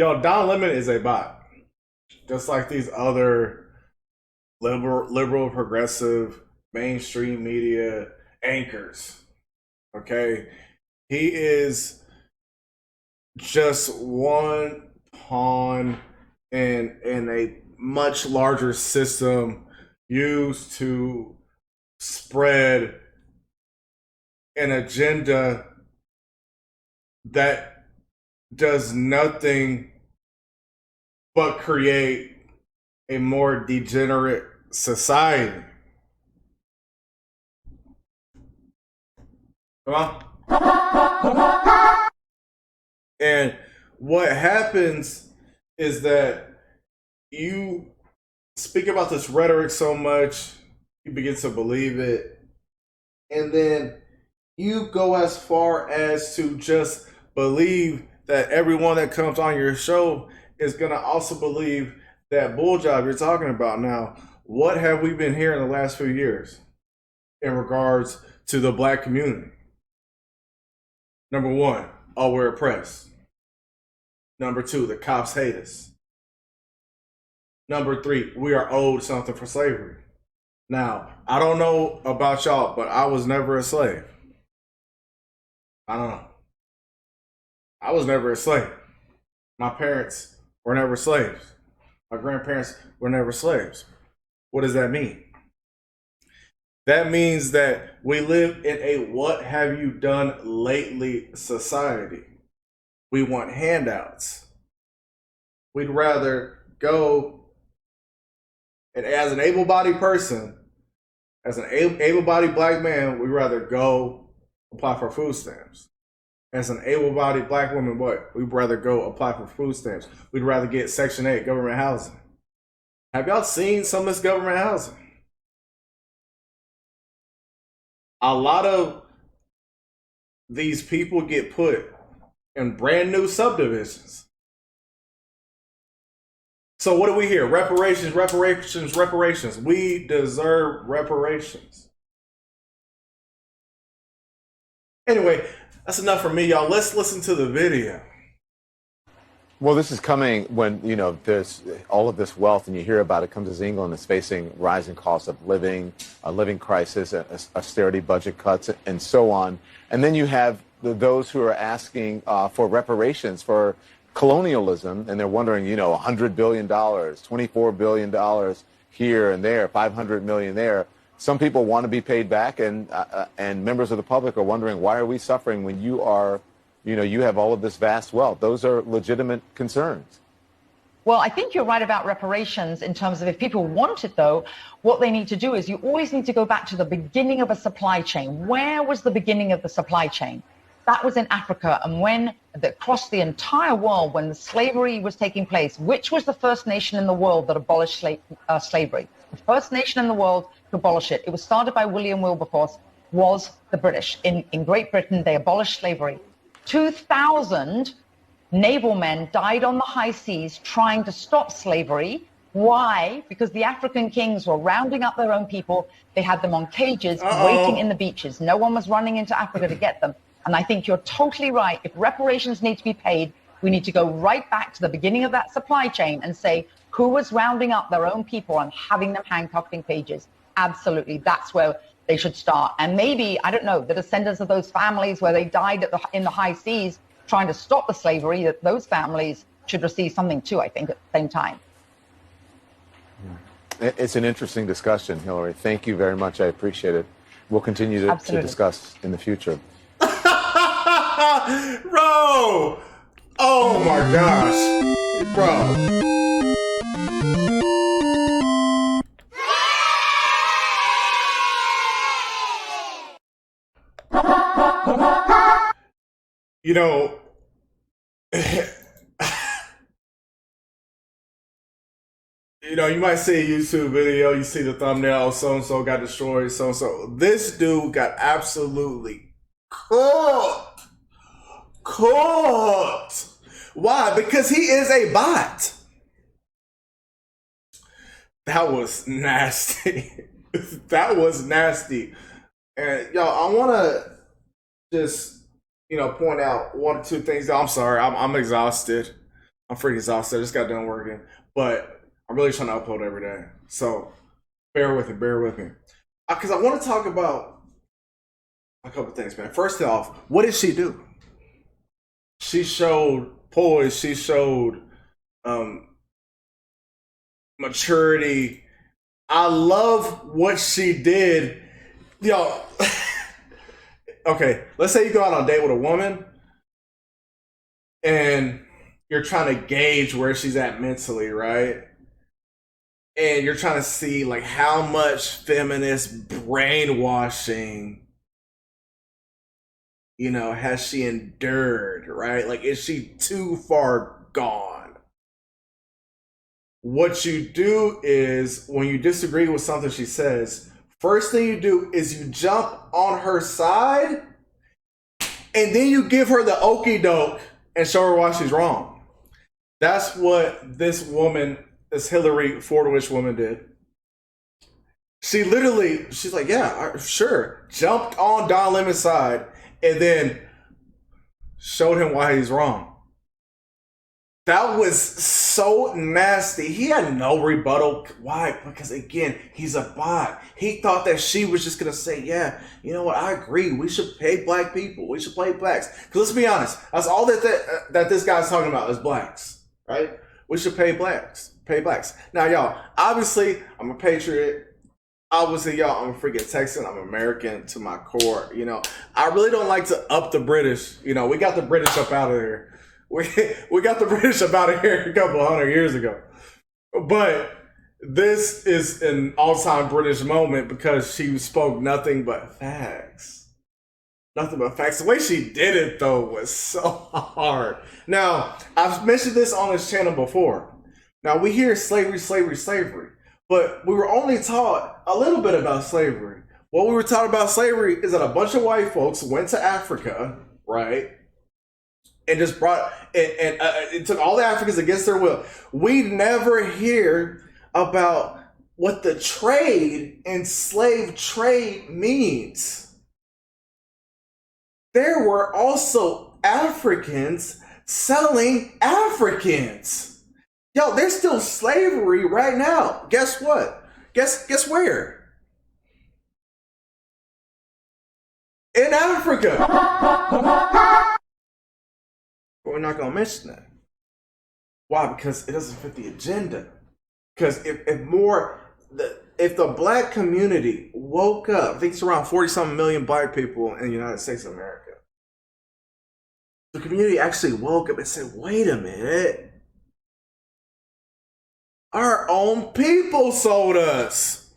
Yo, Don Lemon is a bot, just like these other liberal, progressive, mainstream media anchors. Okay, he is just one pawn in a much larger system used to spread an agenda that does nothing but create a more degenerate society. Come on. And what happens is that you speak about this rhetoric so much, you begin to believe it, and then you go as far as to just believe that everyone that comes on your show is going to also believe that bull job you're talking about. Now, what have we been hearing the last few years in regards to the black community? Number one, oh, we're oppressed. Number two, the cops hate us. Number three, we are owed something for slavery. Now, I don't know about y'all, but I was never a slave. I don't know. I was never a slave. My parents were never slaves. My grandparents were never slaves. What does that mean? That means that we live in a what have you done lately society. We want handouts. We'd rather go, and as an able-bodied person, as an able-bodied black man, we'd rather go apply for food stamps. As an able-bodied black woman, what? We'd rather go apply for food stamps. We'd rather get Section 8 government housing. Have y'all seen some of this government housing? A lot of these people get put in brand new subdivisions. So what do we hear? Reparations, reparations, reparations. We deserve reparations. Anyway, that's enough for me, y'all. Let's listen to the video. Well, this is coming when, there's all of this wealth and you hear about it comes as England is facing rising costs of living, a living crisis, austerity budget cuts, and so on. And then you have those who are asking for reparations for colonialism, and they're wondering, $100 billion, $24 billion here and there, $500 million there. Some people want to be paid back, and members of the public are wondering, why are we suffering when you have all of this vast wealth? Those are legitimate concerns. Well, I think you're right about reparations in terms of if people want it, though, what they need to do is you always need to go back to the beginning of a supply chain. Where was the beginning of the supply chain? That was in Africa. And when across the entire world, when the slavery was taking place, which was the first nation in the world that abolished slavery? The first nation in the world to abolish it. It was started by William Wilberforce, was the British. In Great Britain, they abolished slavery. 2,000 naval men died on the high seas trying to stop slavery. Why? Because the African kings were rounding up their own people. They had them on cages, waiting in the beaches. No one was running into Africa to get them. And I think you're totally right. If reparations need to be paid, we need to go right back to the beginning of that supply chain and say who was rounding up their own people and having them handcuffed in cages. Absolutely. That's where they should start. And maybe, I don't know, the descendants of those families where they died in the high seas trying to stop the slavery, that those families should receive something too, I think, at the same time. It's an interesting discussion, Hillary. Thank you very much. I appreciate it. We'll continue to discuss in the future. Bro! Oh my gosh. Bro. You know, you might see a YouTube video, you see the thumbnail, so-and-so got destroyed, so-and-so. This dude got absolutely cooked. Cooked. Why? Because he is a bot. That was nasty. That was nasty. And y'all, I want to just, point out one or two things. I'm sorry, I'm exhausted. I'm freaking exhausted. I just got done working, but I'm really trying to upload every day. So bear with me, because I want to talk about a couple things, man. First off, what did she do? She showed poise. She showed maturity. I love what she did. Yo, okay, let's say you go out on a date with a woman and you're trying to gauge where she's at mentally, right? And you're trying to see like how much feminist brainwashing, has she endured, right? Like, is she too far gone? What you do is, when you disagree with something she says, first thing you do is you jump on her side, and then you give her the okie doke and show her why she's wrong. That's what this Hillary Fordowich woman did. She's like, yeah, sure. Jumped on Don Lemon's side and then showed him why he's wrong. That was so nasty. He had no rebuttal. Why? Because, again, he's a bot. He thought that she was just going to say, yeah, you know what? I agree. We should pay black people. We should pay blacks. Because let's be honest. That's all that this guy's talking about is blacks, right? We should pay blacks. Now, y'all, obviously, I'm a patriot. Obviously, y'all, I'm a freaking Texan. I'm American to my core. I really don't like to up the British. We got the British up out of here. We got the British up out of here a couple 100 years ago. But this is an all-time British moment because she spoke nothing but facts. Nothing but facts. The way she did it, though, was so hard. Now, I've mentioned this on this channel before. Now, we hear slavery, but we were only taught a little bit about slavery. What we were taught about slavery is that a bunch of white folks went to Africa, right? And just it took all the Africans against their will. We never hear about what the slave trade means. There were also Africans selling Africans. Yo, there's still slavery right now. Guess what? Guess where? In Africa. But we're not going to mention that. Why? Because it doesn't fit the agenda. Because if the black community woke up, I think it's around 40-something million black people in the United States of America. The community actually woke up and said, wait a minute. Our own people sold us.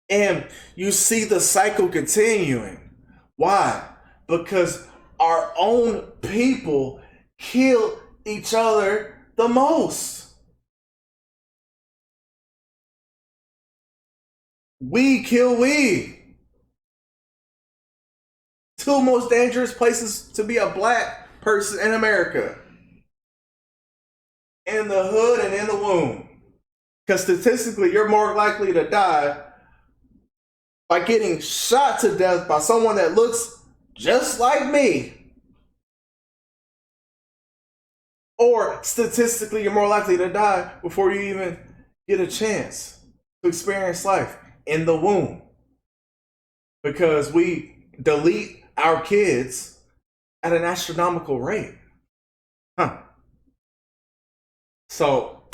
And you see the cycle continuing. Why? Because our own people kill each other the most. We kill we. Two most dangerous places to be a black person in America. In the hood and in the womb. Because statistically, you're more likely to die by getting shot to death by someone that looks just like me. Or statistically, you're more likely to die before you even get a chance to experience life in the womb. Because we delete our kids at an astronomical rate. So,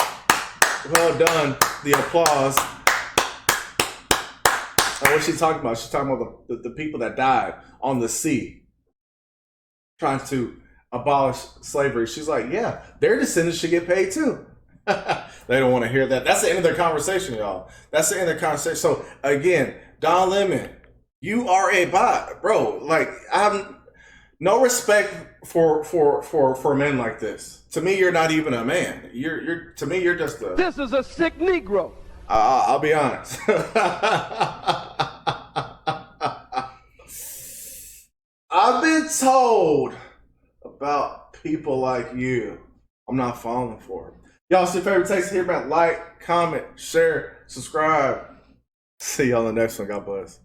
well done. The applause. And what's she talking about? She's talking about the people that died on the sea trying to abolish slavery. She's like, yeah, their descendants should get paid too. They don't want to hear that. That's the end of their conversation, y'all. That's the end of the conversation. So again, Don Lemon, you are a bot, bro. Like, I have no respect for men like this. To me, you're not even a man. To me, you're just a. This is a sick Negro. I'll be honest. I've been told about people like you. I'm not falling for it. Y'all, it's your favorite text here, man. Like, comment, share, subscribe. See y'all in the next one. God bless.